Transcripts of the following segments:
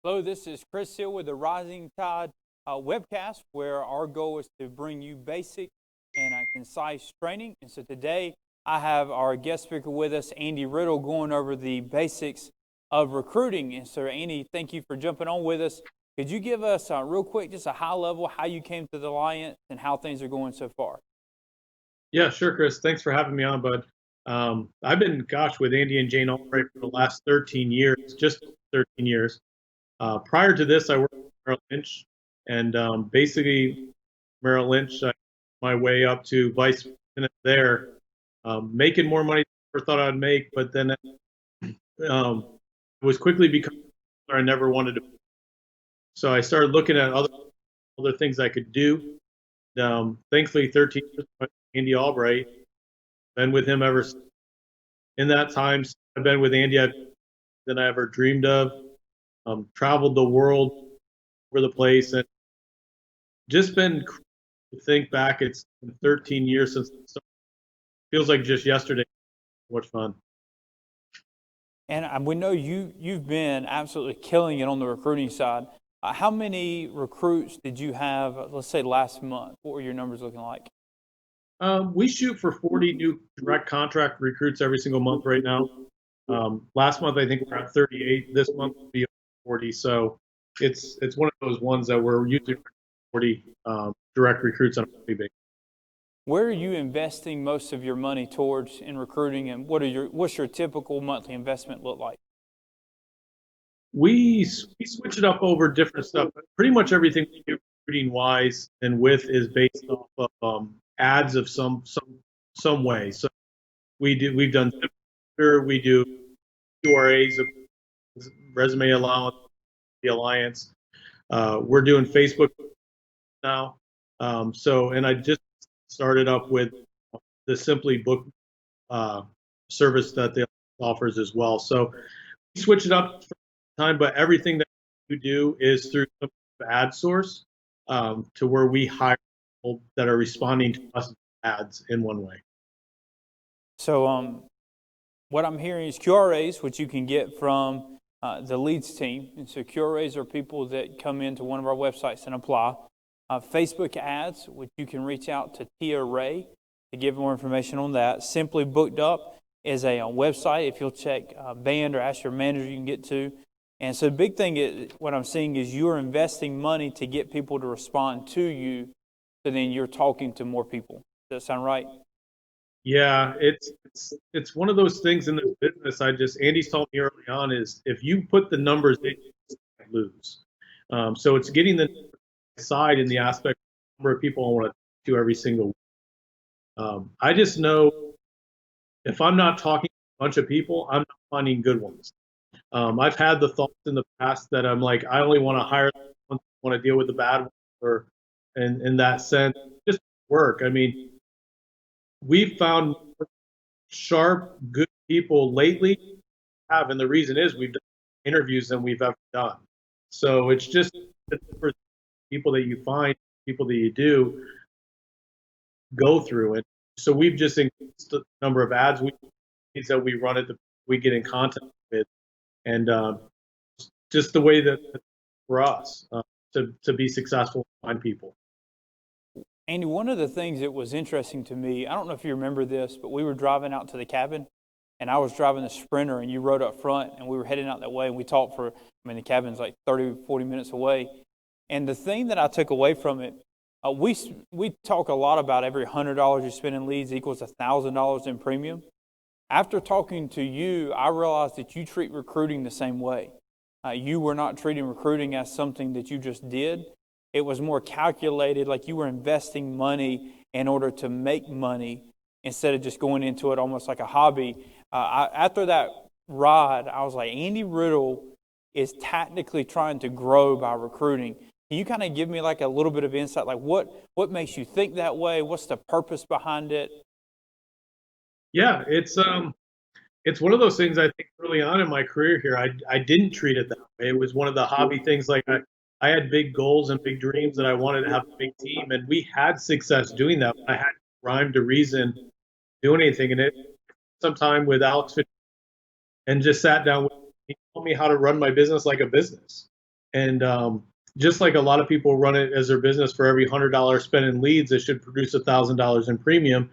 Hello, this is Chris Hill with the Rising Tide webcast, where our goal is to bring you basic and concise training. And so today I have our guest speaker with us, Andy Riddle, going over the basics of recruiting. And so, Andy, thank you for jumping on with us. Could you give us real quick, just a high level, how you came to the Alliance and how things are going so far? Yeah, sure, Chris. Thanks for having me on, bud. I've been, with Andy and Jane Albright for the last 13 years, just 13 years. Prior to this, I worked at Merrill Lynch, and basically, Merrill Lynch, my way up to vice president there, making more money than I ever thought I'd make, but then it was quickly becoming I never wanted to. So I started looking at other things I could do. Thankfully, 13 years with Andy Albright, been with him ever since. In that time, I've been with Andy than I ever dreamed of. Traveled the world over the place, and just been to think back. It's been 13 years since. Feels like just yesterday. Much fun. And we know you've been absolutely killing it on the recruiting side. How many recruits did you have, let's say, last month? What were your numbers looking like? We shoot for 40 new direct contract recruits every single month right now. Last month, I think we're at 38. This month will be 40. So it's one of those ones that we're using 40 direct recruits on a monthly basis. Where are you investing most of your money towards in recruiting, and what's your typical monthly investment look like? We switch it up over different stuff. Pretty much everything we do recruiting wise and with is based off of ads of some way. So we've done we do QRAs, resume allowance, the Alliance. We're doing Facebook now. And I just started up with the Simply Book service that they offers as well. So we switch it up for time, but everything that we do is through some ad source to where we hire people that are responding to us ads in one way. So what I'm hearing is QRAs, which you can get from the leads team. And so QRAs are people that come into one of our websites and apply. Facebook ads, which you can reach out to Tia Ray to give more information on that. Simply Booked Up is a website. If you'll check band or ask your manager, you can get to. And so the big thing is, what I'm seeing is you're investing money to get people to respond to you, so then you're talking to more people. Does that sound right? Yeah, it's one of those things in the business. Andy's told me early on is if you put the numbers in, you lose. So it's getting the side in the aspect of number of people I want to do every single week. I just know if I'm not talking to a bunch of people, I'm not finding good ones. I've had the thoughts in the past that I'm like, I only want to hire one, want to deal with the bad ones, or in that sense, just work. I mean, we've found sharp, good people lately. And the reason is we've done interviews than we've ever done. So it's just the people that you find, people that you do go through it. So we've just increased the number of ads that we run we get in contact with, and just the way that for us to be successful, find people. Andy, one of the things that was interesting to me, I don't know if you remember this, but we were driving out to the cabin, and I was driving the Sprinter, and you rode up front, and we were heading out that way, and we talked the cabin's like 30, 40 minutes away. And the thing that I took away from it, we talk a lot about every $100 you spend in leads equals $1,000 in premium. After talking to you, I realized that you treat recruiting the same way. You were not treating recruiting as something that you just did. It was more calculated, like you were investing money in order to make money instead of just going into it almost like a hobby. After that ride, I was like, Andy Riddle is tactically trying to grow by recruiting. Can you kind of give me like a little bit of insight, like what makes you think that way? What's the purpose behind it? Yeah, it's one of those things. I think early on in my career here, I didn't treat it that way. It was one of the hobby things. Like I had big goals and big dreams that I wanted to have a big team, and we had success doing that. I had rhyme to reason, do anything, and it sometime with Alex and just sat down with him. He told me how to run my business like a business. And just like a lot of people run it as their business, for every $100 spent in leads, it should produce $1,000 in premium.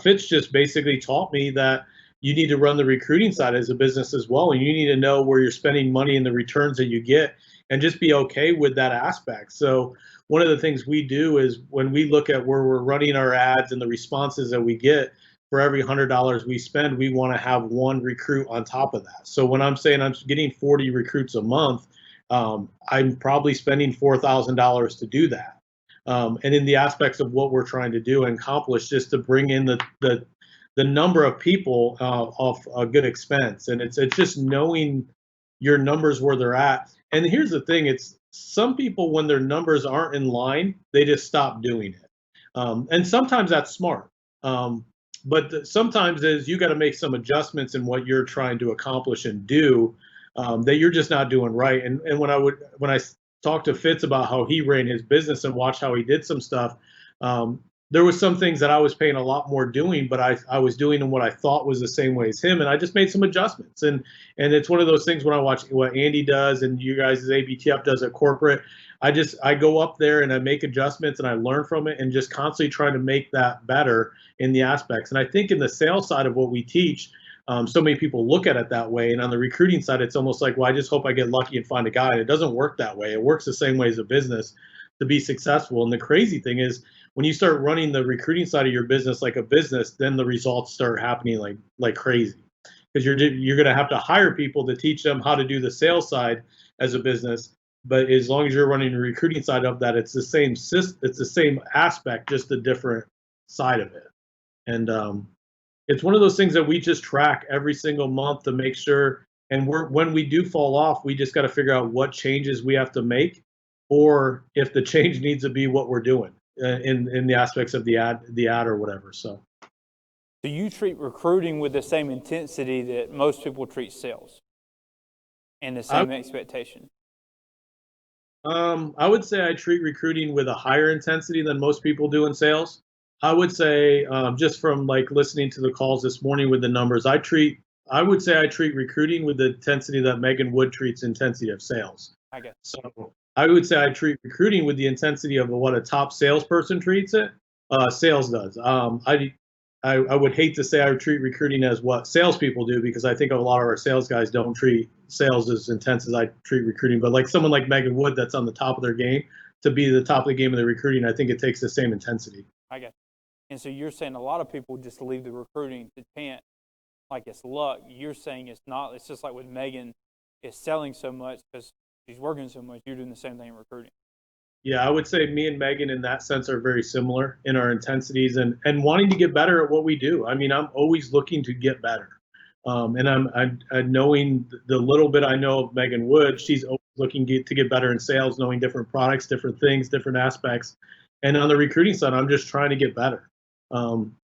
Fitz just basically taught me that you need to run the recruiting side as a business as well, and you need to know where you're spending money and the returns that you get, and just be okay with that aspect. So one of the things we do is when we look at where we're running our ads and the responses that we get, for every $100 we spend, we want to have one recruit on top of that. So when I'm saying I'm getting 40 recruits a month, I'm probably spending $4,000 to do that. And in the aspects of what we're trying to do and accomplish, just to bring in the number of people off a good expense. And it's just knowing your numbers where they're at. And here's the thing: it's some people, when their numbers aren't in line, they just stop doing it. And sometimes that's smart. But sometimes is you got to make some adjustments in what you're trying to accomplish and do, that you're just not doing right. And when I talked to Fitz about how he ran his business and watched how he did some stuff, there was some things that I was paying a lot more doing, but I was doing in what I thought was the same way as him, and I just made some adjustments. And it's one of those things when I watch what Andy does and you guys' ABTF does at corporate, I go up there and I make adjustments and I learn from it, and just constantly trying to make that better in the aspects. And I think in the sales side of what we teach, so many people look at it that way. And on the recruiting side, it's almost like, well, I just hope I get lucky and find a guy. And it doesn't work that way. It works the same way as a business to be successful. And the crazy thing is, when you start running the recruiting side of your business like a business, then the results start happening like crazy, because you're going to have to hire people to teach them how to do the sales side as a business. But as long as you're running the recruiting side of that, it's the same aspect, just a different side of it. And it's one of those things that we just track every single month to make sure. And when we do fall off, we just got to figure out what changes we have to make, or if the change needs to be what we're doing in the aspects of the ad or whatever. So Do you treat recruiting with the same intensity that most people treat sales, and the same expectation? I would say I treat recruiting with a higher intensity than most people do in sales. I would say, just from like listening to the calls this morning with the numbers, I would say I treat recruiting with the intensity that Megan Wood treats intensity of sales. I guess. So I would say I treat recruiting with the intensity of what a top salesperson treats it. Sales does. I would hate to say I would treat recruiting as what salespeople do, because I think a lot of our sales guys don't treat sales as intense as I treat recruiting. But like someone like Megan Wood, that's on the top of their game, to be the top of the game of the recruiting, I think it takes the same intensity. I guess. And so you're saying a lot of people just leave the recruiting to chance like it's luck. You're saying it's not. It's just like with Megan, is selling so much because she's working so much. You're doing the same thing in recruiting. Yeah, I would say me and Megan in that sense are very similar in our intensities and wanting to get better at what we do. I mean, I'm always looking to get better. And I'm knowing the little bit I know of Megan Wood, she's always looking to get better in sales, knowing different products, different things, different aspects. And on the recruiting side, I'm just trying to get better.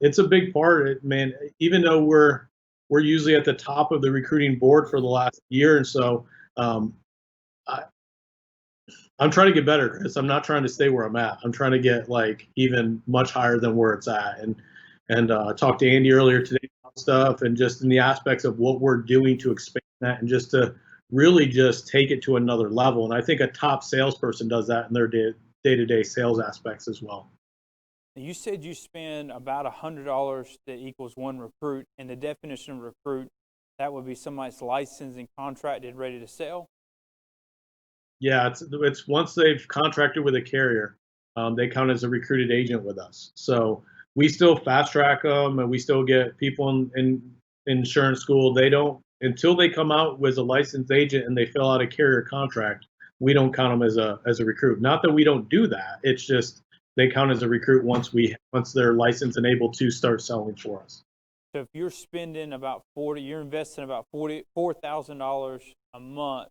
It's a big part, man. Even though we're usually at the top of the recruiting board for the last year and so, I'm trying to get better, Chris. I'm not trying to stay where I'm at. I'm trying to get like even much higher than where it's at. And talked to Andy earlier today about stuff, and just in the aspects of what we're doing to expand that, and just to really just take it to another level. And I think a top salesperson does that in their day-to-day sales aspects as well. You said you spend about $100 that equals one recruit, and the definition of recruit, that would be somebody's licensed and contracted, ready to sell? Yeah, it's once they've contracted with a carrier, they count as a recruited agent with us. So we still fast track them, and we still get people in insurance school. They don't, until they come out with a licensed agent and they fill out a carrier contract, we don't count them as a recruit. Not that we don't do that. It's just they count as a recruit once they're licensed and able to start selling for us. So if you're spending you're investing about $4,000 a month,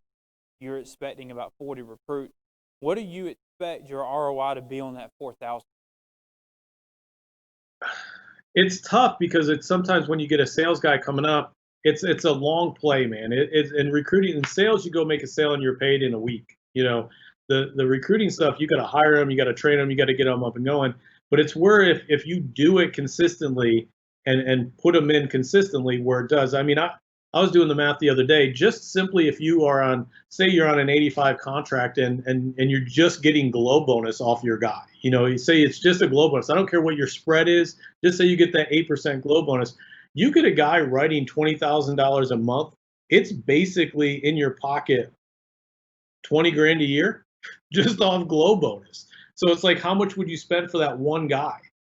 you're expecting about 40 recruits. What do you expect your ROI to be on that 4,000? It's tough because it's sometimes when you get a sales guy coming up, it's a long play, man. It's in recruiting and sales, you go make a sale and you're paid in a week. You know, the recruiting stuff, you got to hire them, you got to train them, you got to get them up and going. But it's where if you do it consistently and put them in consistently, where it does. I mean, I was doing the math the other day. Just simply, if you are on, say, you're on an 85 contract and you're just getting glow bonus off your guy. You say it's just a glow bonus. I don't care what your spread is. Just say you get that 8% glow bonus. You get a guy writing $20,000 a month. It's basically in your pocket 20 grand a year just off glow bonus. So it's like, how much would you spend for that one guy?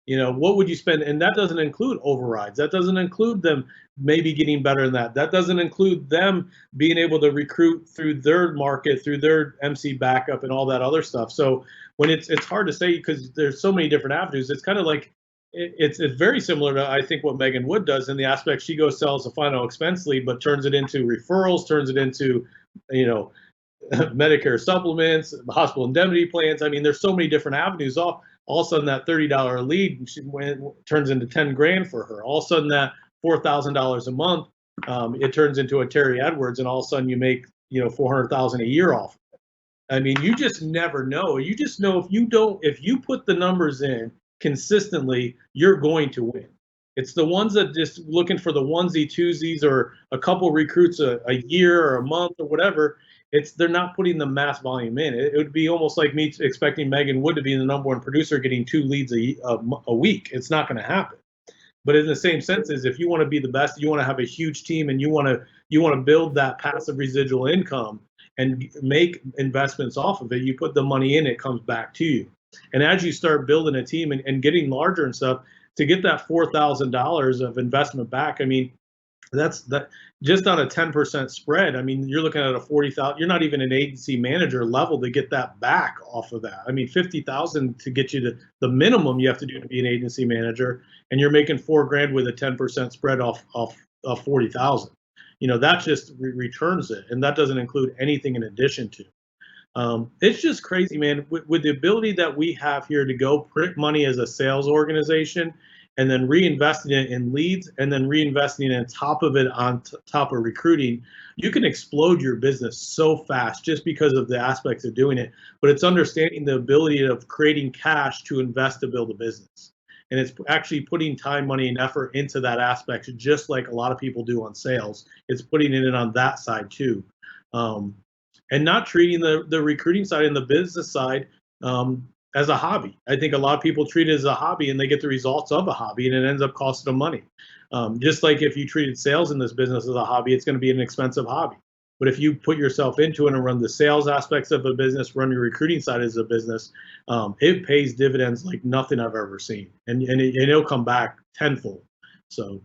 What would you spend? And that doesn't include overrides. That doesn't include them maybe getting better than that. That doesn't include them being able to recruit through their market, through their MC backup and all that other stuff. So when it's hard to say because there's so many different avenues, it's kind of like, it's very similar to, I think, what Megan Wood does in the aspect she goes sells a final expense lead, but turns it into referrals, turns it into, Medicare supplements, hospital indemnity plans. I mean, there's so many different avenues. All of a sudden, that $30 lead turns into 10 grand for her. All of a sudden, that $4,000 a month, it turns into a Terry Edwards, and all of a sudden, you make $400,000 a year off. I mean, you just never know. You just know if you put the numbers in consistently, you're going to win. It's the ones that just looking for the onesie twosies or a couple recruits a year or a month or whatever. They're not putting the mass volume in. It would be almost like me expecting Megan Wood to be the number one producer getting 2 leads a week. It's not going to happen. But in the same sense is if you want to be the best, you want to have a huge team and you want to build that passive residual income and make investments off of it, you put the money in, it comes back to you. And as you start building a team and getting larger and stuff, to get that $4,000 of investment back, I mean, that's just on a 10% spread. I mean, you're looking at a 40,000. You're not even an agency manager level to get that back off of that. I mean, 50,000 to get you to the minimum you have to do to be an agency manager, and you're making $4 grand with a 10% spread off 40,000. That just returns it, and that doesn't include anything in addition to. It's just crazy, man. With the ability that we have here to go print money as a sales organization and then reinvesting it in leads and then reinvesting on top of it on top of recruiting, you can explode your business so fast just because of the aspects of doing it. But it's understanding the ability of creating cash to invest to build a business. And it's actually putting time, money, and effort into that aspect, just like a lot of people do on sales. It's putting it in on that side too. And not treating the recruiting side and the business side as a hobby. I think a lot of people treat it as a hobby and they get the results of a hobby and it ends up costing them money. Just like if you treated sales in this business as a hobby, it's going to be an expensive hobby. But if you put yourself into it and run the sales aspects of a business, run your recruiting side as a business, it pays dividends like nothing I've ever seen. And it'll come back tenfold. So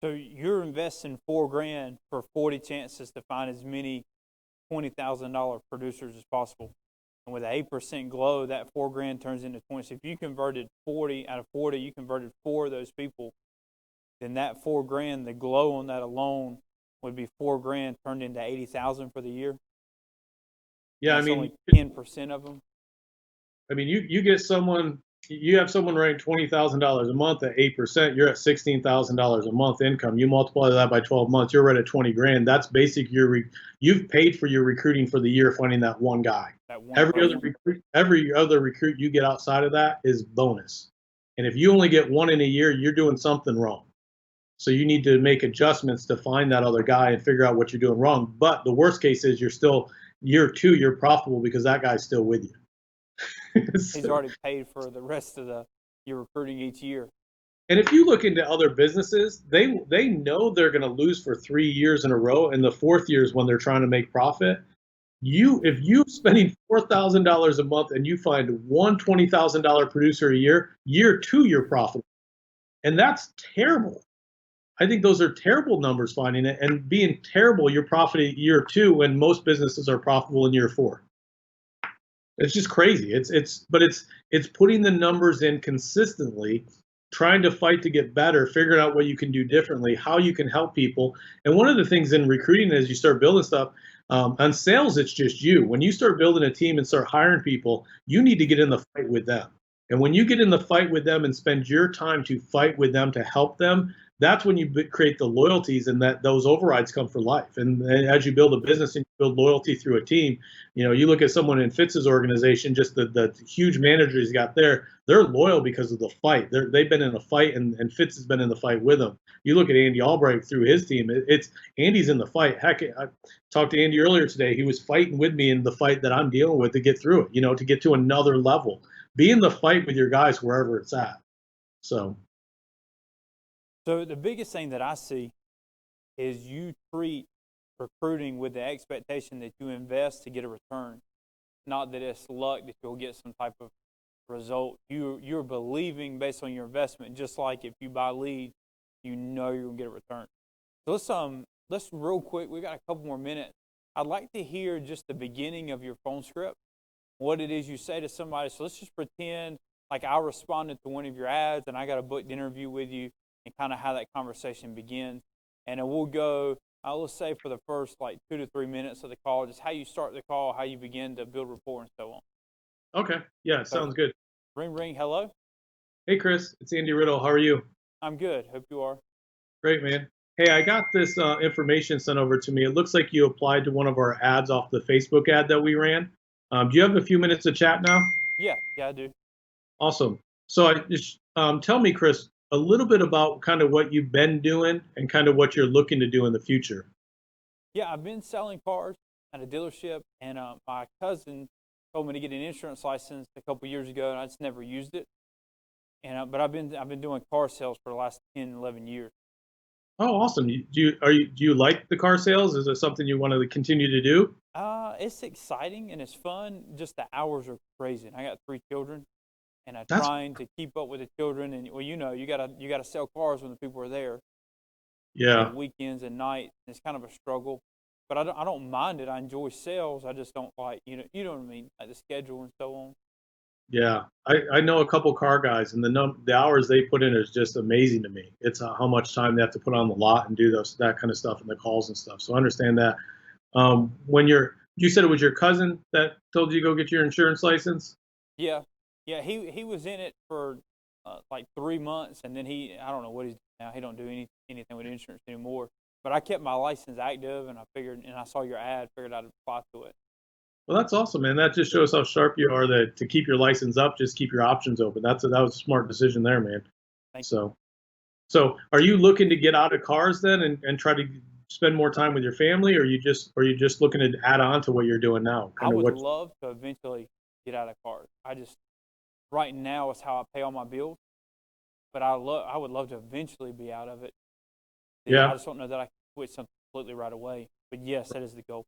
you're investing $4 grand for 40 chances to find as many $20,000 producers as possible. And with an 8% glow, that $4 grand turns into 20. So if you converted 40 out of 40, you converted 4 of those people, then that $4 grand, the glow on that alone would be $4 grand turned into 80,000 for the year. Yeah, that's I mean, only 10% of them. I mean, you have someone writing $20,000 a month at 8%. You're at $16,000 a month income. You multiply that by 12 months, you're right at 20 grand. That's basic. You've paid for your recruiting for the year finding that one guy. Every other recruit you get outside of that is bonus. And if you only get one in a year, you're doing something wrong. So you need to make adjustments to find that other guy and figure out what you're doing wrong. But the worst case is you're still year 2, you're profitable because that guy's still with you. He's already paid for the rest of your recruiting each year. And if you look into other businesses, they know they're going to lose for 3 years in a row, and the 4th year is when they're trying to make profit. If you're spending $4,000 a month and you find one $20,000 producer a year, year 2 you're profitable, and that's terrible. I think those are terrible numbers finding it, and being terrible, you're profiting year 2 when most businesses are profitable in year 4. It's just crazy. It's putting the numbers in consistently, trying to fight to get better, figuring out what you can do differently, how you can help people. And one of the things in recruiting is you start building stuff. On sales, it's just you. When you start building a team and start hiring people, you need to get in the fight with them. And when you get in the fight with them and spend your time to fight with them to help them, that's when you create the loyalties, and that those overrides come for life. And as you build a business and you build loyalty through a team, you look at someone in Fitz's organization, just the huge manager he's got there, they're loyal because of the fight. They've been in a fight, and Fitz has been in the fight with them. You look at Andy Albright through his team, it's Andy's in the fight. Heck, I talked to Andy earlier today. He was fighting with me in the fight that I'm dealing with to get through it, to get to another level. Be in the fight with your guys wherever it's at. So the biggest thing that I see is you treat recruiting with the expectation that you invest to get a return, not that it's luck that you'll get some type of result. You're believing based on your investment, just like if you buy leads, you're gonna get a return. So let's real quick. We got a couple more minutes. I'd like to hear just the beginning of your phone script, what it is you say to somebody. So let's just pretend like I responded to one of your ads and I got a booked interview with you, and kind of how that conversation begins. And then we'll go, let's say for the first like 2 to 3 minutes of the call, just how you start the call, how you begin to build rapport, and so on. Okay. Yeah, sounds good. Ring, ring, hello. Hey, Chris, it's Andy Riddle. How are you? I'm good. Hope you are. Great, man. Hey, I got this information sent over to me. It looks like you applied to one of our ads off the Facebook ad that we ran. Do you have a few minutes to chat now? Yeah, I do. Awesome. So tell me, Chris, a little bit about kind of what you've been doing and kind of what you're looking to do in the future. Yeah, I've been selling cars at a dealership, and my cousin told me to get an insurance license a couple years ago, and I just never used it. And but I've been doing car sales for the last 10, 11 years. Oh, awesome. Do you like the car sales? Is it something you want to continue to do? It's exciting and it's fun. Just the hours are crazy. And I got 3 children, and I'm That's trying to keep up with the children. And well, you gotta sell cars when the people are there. Yeah. And weekends and nights. It's kind of a struggle, but I don't mind it. I enjoy sales. I just don't like you know what I mean, like the schedule and so on. Yeah, I know a couple car guys, and the hours they put in is just amazing to me. It's how much time they have to put on the lot and do that kind of stuff and the calls and stuff. So I understand that. When you said it was your cousin that told you to go get your insurance license? Yeah. He was in it for like 3 months, and then I don't know what he's doing now. He don't do anything with insurance anymore. But I kept my license active, and I saw your ad, figured I'd apply to it. Well, that's awesome, man. That just shows how sharp you are to keep your license up, just keep your options open. That was a smart decision there, man. Thank you. So are you looking to get out of cars then and try to spend more time with your family, or are you just looking to add on to what you're doing now? I would love to eventually get out of cars. Right now is how I pay all my bills, but I would love to eventually be out of it. Yeah. I just don't know that I can quit something completely right away. But yes, that is the goal.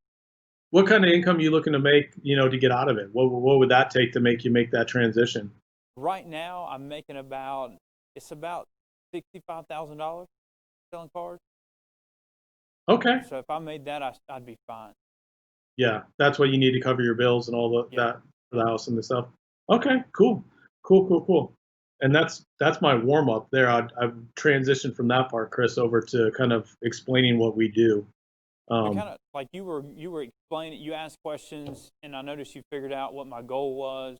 What kind of income are you looking to make, to get out of it? What would that take to make that transition? Right now, I'm making about $65,000 selling cars. Okay. So if I made that, I'd be fine. Yeah, that's what you need to cover your bills and all that for the house and the stuff. Okay, cool. And that's my warm up there. I've transitioned from that part, Chris, over to kind of explaining what we do. Kind of like you were explaining. You asked questions, and I noticed you figured out what my goal was.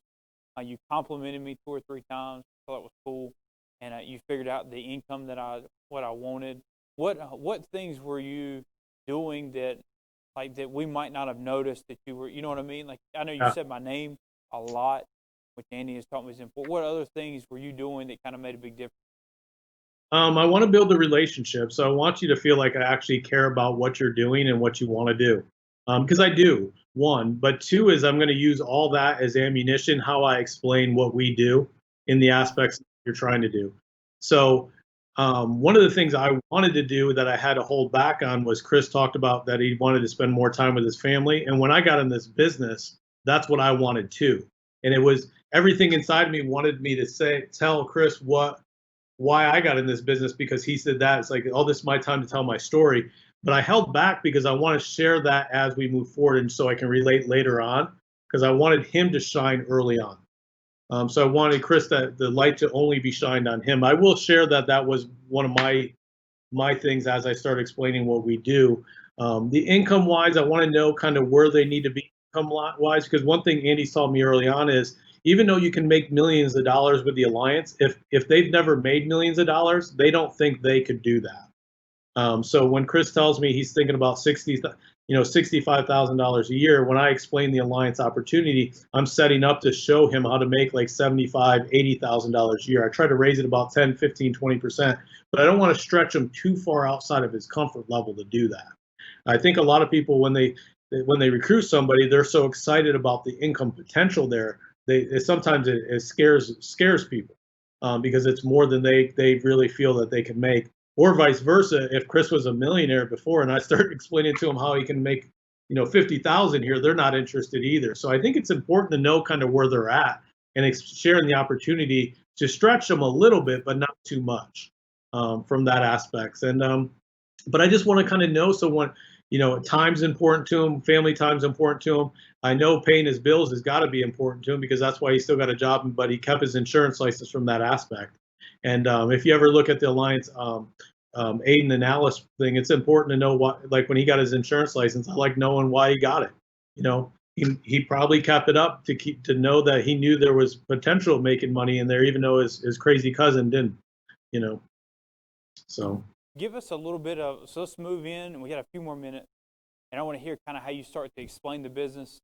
You complimented me 2 or 3 times. I thought it was cool, and you figured out the income what I wanted. What things were you doing that we might not have noticed that you were? You know what I mean? Like I know you said my name a lot, which Andy has taught me is important. What other things were you doing that kind of made a big difference? I want to build a relationship, so I want you to feel like I actually care about what you're doing and what you want to do, because I do. 1, but 2 is I'm going to use all that as ammunition. How I explain what we do in the aspects you're trying to do. So one of the things I wanted to do that I had to hold back on was Chris talked about that he wanted to spend more time with his family, and when I got in this business, that's what I wanted too. And it was everything inside me wanted me to tell Chris why I got in this business, because he said that it's like, oh, this is my time to tell my story. But I held back because I want to share that as we move forward, and so I can relate later on, because I wanted him to shine early on. So I wanted Chris the light to only be shined on him. I will share that was one of my things as I start explaining what we do. The income wise, I want to know kind of where they need to be income wise, because one thing Andy's told me early on is even though you can make millions of dollars with the alliance, if they've never made millions of dollars, they don't think they could do that. So when Chris tells me he's thinking about $65,000 a year, when I explain the alliance opportunity, I'm setting up to show him how to make like $75,000, $80,000 a year. I try to raise it about 10, 15, 20%, but I don't want to stretch him too far outside of his comfort level to do that. I think a lot of people, when they recruit somebody, they're so excited about the income potential there. Sometimes it scares people because it's more than they really feel that they can make. Or vice versa, if Chris was a millionaire before and I start explaining to him how he can make, 50,000 here, they're not interested either. So I think it's important to know kind of where they're at and sharing the opportunity to stretch them a little bit, but not too much from that aspect. And but I just want to kind of know, so when time's important to him, family time's important to him. I know paying his bills has got to be important to him because that's why he still got a job, but he kept his insurance license from that aspect. And if you ever look at the Alliance Aiden and Alice thing, it's important to know what, like when he got his insurance license, I like knowing why he got it. He probably kept it up to know that he knew there was potential of making money in there, even though his crazy cousin didn't. So give us a little bit of, so let's move in, and we got a few more minutes, and I want to hear kind of how you start to explain the business,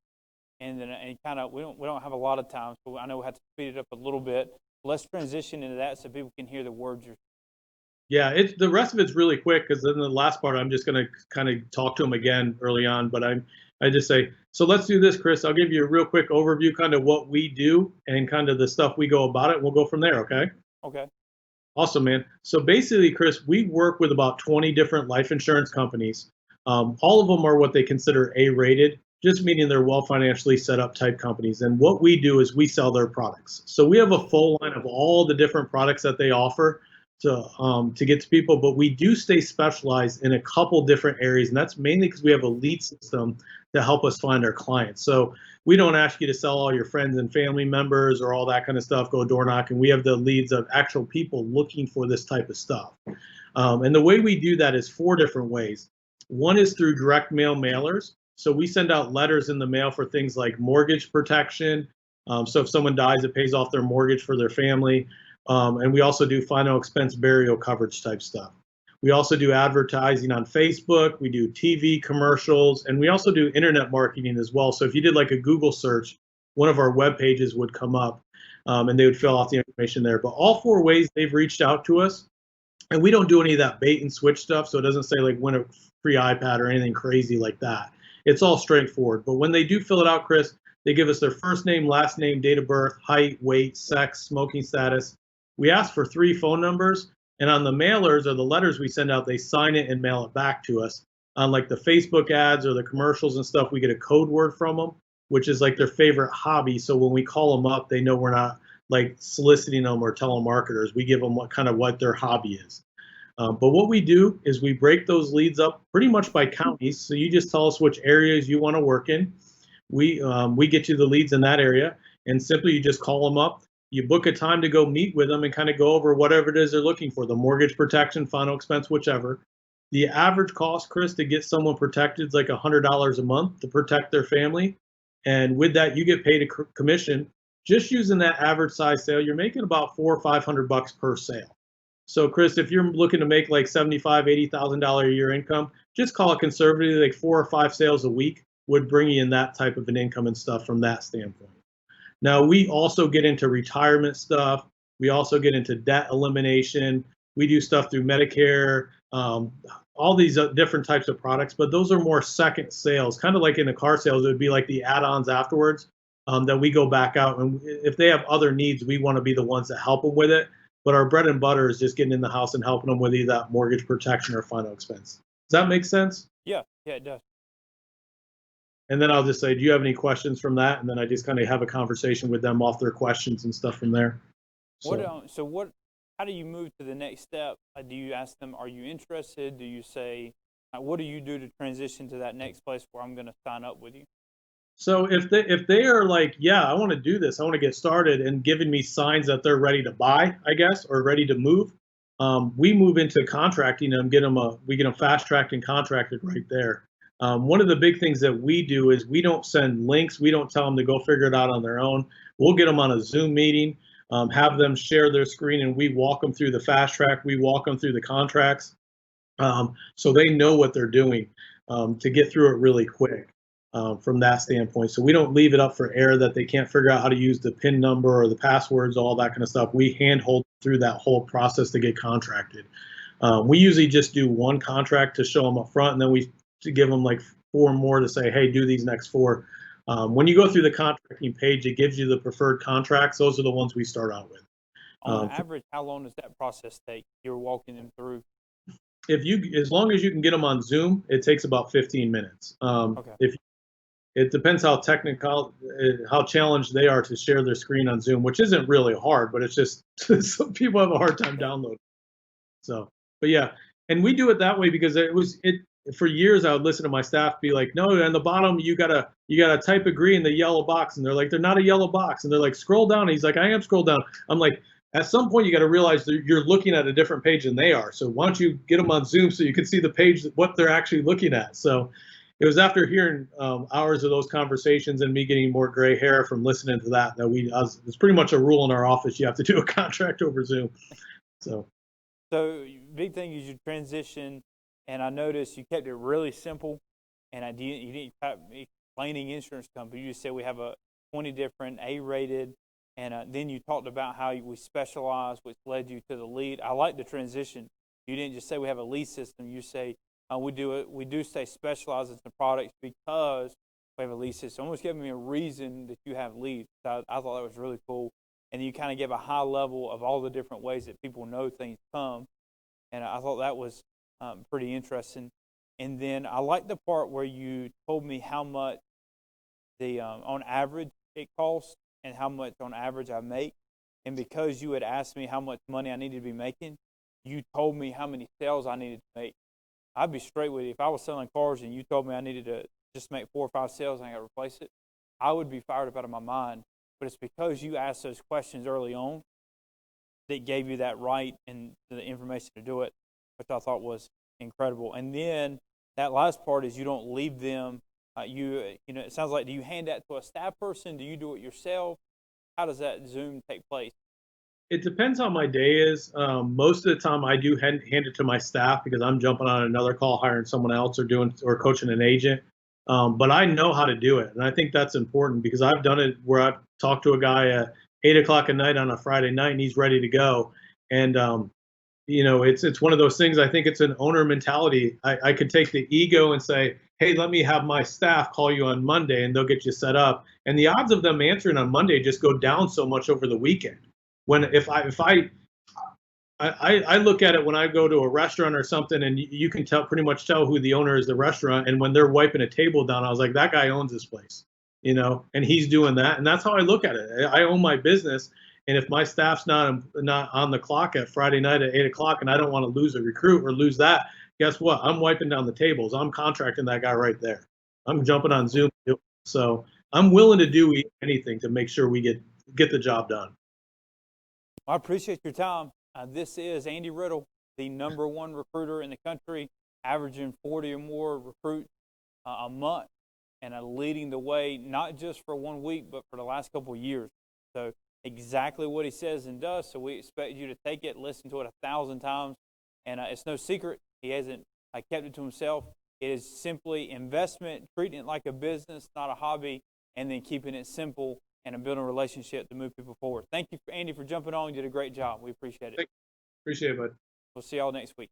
and then kind of we don't have a lot of time, so I know we have to speed it up a little bit. Let's transition into that so people can hear the words you're. Yeah, the rest of it's really quick because then the last part I'm just going to kind of talk to him again early on, but I just say, so let's do this, Chris. I'll give you a real quick overview, kind of what we do and kind of the stuff we go about it. We'll go from there, okay? Okay. Awesome, man. So basically, Chris, we work with about 20 different life insurance companies. All of them are what they consider A-rated, just meaning they're well financially set up type companies. And what we do is we sell their products. So we have a full line of all the different products that they offer to get to people, but we do stay specialized in a couple different areas. And that's mainly because we have a lead system to help us find our clients. So we don't ask you to sell all your friends and family members or all that kind of stuff, go door knocking. We have the leads of actual people looking for this type of stuff. And the way we do that is 4 different ways. One is through direct mail mailers. So we send out letters in the mail for things like mortgage protection. So if someone dies, it pays off their mortgage for their family. And we also do final expense burial coverage type stuff. We also do advertising on Facebook. We do TV commercials, and we also do internet marketing as well. So if you did like a Google search, one of our web pages would come up, and they would fill out the information there. But all 4 ways they've reached out to us, and we don't do any of that bait and switch stuff. So it doesn't say like win a free iPad or anything crazy like that. It's all straightforward. But when they do fill it out, Chris, they give us their first name, last name, date of birth, height, weight, sex, smoking status. We ask for 3 phone numbers, and on the mailers or the letters we send out, they sign it and mail it back to us. On like the Facebook ads or the commercials and stuff, we get a code word from them, which is like their favorite hobby. So when we call them up, they know we're not like soliciting them or telemarketers. We give them what their hobby is. But what we do is we break those leads up pretty much by counties. So you just tell us which areas you want to work in. We get you the leads in that area, and simply you just call them up. You book a time to go meet with them and kind of go over whatever it is they're looking for, the mortgage protection, final expense, whichever. The average cost, Chris, to get someone protected is like $100 a month to protect their family. And with that, you get paid a commission. Just using that average size sale, you're making about $400 or $500 per sale. So Chris, if you're looking to make like $75,000, $80,000 a year income, just call it conservatively, like 4 or 5 sales a week would bring you in that type of an income and stuff from that standpoint. Now, we also get into retirement stuff. We also get into debt elimination. We do stuff through Medicare, all these different types of products, but those are more second sales, kind of like in the car sales. It would be like the add-ons afterwards that we go back out. And if they have other needs, we want to be the ones that help them with it. But our bread and butter is just getting in the house and helping them with either that mortgage protection or final expense. Does that make sense? Yeah, it does. And then I'll just say, do you have any questions from that? And then I just kind of have a conversation with them off their questions and stuff from there. How do you move to the next step? Do you ask them, are you interested? Do you say, what do you do to transition to that next place where I'm going to sign up with you? So if they are like, yeah, I want to do this, I want to get started, and giving me signs that they're ready to buy, I guess, or ready to move, we move into contracting them, we get them fast tracked and contracted right there. One of the big things that we do is we don't send links. We don't tell them to go figure it out on their own. We'll get them on a Zoom meeting, have them share their screen, and we walk them through the fast track. We walk them through the contracts, so they know what they're doing, to get through it really quick, from that standpoint. So we don't leave it up for error that they can't figure out how to use the PIN number or the passwords, all that kind of stuff. We handhold through that whole process to get contracted. We usually just do one contract to show them up front, and then we give them like 4 more to say, hey, do these next 4. When you go through the contracting page, it gives you the preferred contracts. Those are the ones we start out with. On average, how long does that process take? You're walking them through. As long as you can get them on Zoom, it takes about 15 minutes. Okay. If It depends how technical, how challenged they are to share their screen on Zoom, which isn't really hard, but it's just some people have a hard time downloading. So, but yeah, and we do it that way because it for years. I would listen to my staff be like, "No, on the bottom you gotta type agree in the yellow box," and they're like, "They're not a yellow box," and they're like, "Scroll down." And he's like, "I am scroll down." I'm like, at some point you got to realize that you're looking at a different page than they are. So why don't you get them on Zoom so you can see the page what they're actually looking at? So it was after hearing hours of those conversations and me getting more gray hair from listening to that it's pretty much a rule in our office. You have to do a contract over Zoom. So big thing is you transition, and I noticed you kept it really simple, and you didn't explaining insurance company. You just said we have a 20 different A-rated, and then you talked about how we specialize, which led you to the lead. I like the transition. You didn't just say we have a lead system. You say we do stay specialized in some products because we have a lead system. Almost giving me a reason that you have leads. I thought that was really cool. And you kind of give a high level of all the different ways that people know things come. And I thought that was pretty interesting. And then I like the part where you told me how much on average it costs and how much on average I make. And because you had asked me how much money I needed to be making, you told me how many sales I needed to make. I'd be straight with you. If I was selling cars and you told me I needed to just make 4 or 5 sales and I got to replace it, I would be fired up out of my mind. But it's because you asked those questions early on that gave you that right and the information to do it, which I thought was incredible. And then that last part is you don't leave them. It sounds like, do you hand that to a staff person? Do you do it yourself? How does that Zoom take place? it depends how my day is. Most of the time I do hand it to my staff because I'm jumping on another call, hiring someone else or coaching an agent. But I know how to do it. And I think that's important because I've done it where I've talked to a guy at 8 o'clock at night on a Friday night and he's ready to go. And, it's one of those things. I think it's an owner mentality. I could take the ego and say, hey, let me have my staff call you on Monday and they'll get you set up. And the odds of them answering on Monday just go down so much over the weekend. When if I look at it when I go to a restaurant or something, and you can pretty much tell who the owner is of the restaurant. And when they're wiping a table down, I was like, that guy owns this place, and he's doing that. And that's how I look at it. I own my business, and if my staff's not on the clock at Friday night at 8 o'clock, and I don't want to lose a recruit or lose that, guess what? I'm wiping down the tables. I'm contracting that guy right there. I'm jumping on Zoom. So I'm willing to do anything to make sure we get the job done. I appreciate your time. This is Andy Riddle, the #1 recruiter in the country, averaging 40 or more recruits a month, and leading the way, not just for 1 week, but for the last couple of years. So exactly what he says and does. So we expect you to take it, listen to it 1,000 times. And it's no secret. He hasn't kept it to himself. It is simply investment, treating it like a business, not a hobby, and then keeping it simple and building a relationship to move people forward. Thank you, Andy, for jumping on. You did a great job. We appreciate it. Appreciate it, bud. We'll see y'all next week.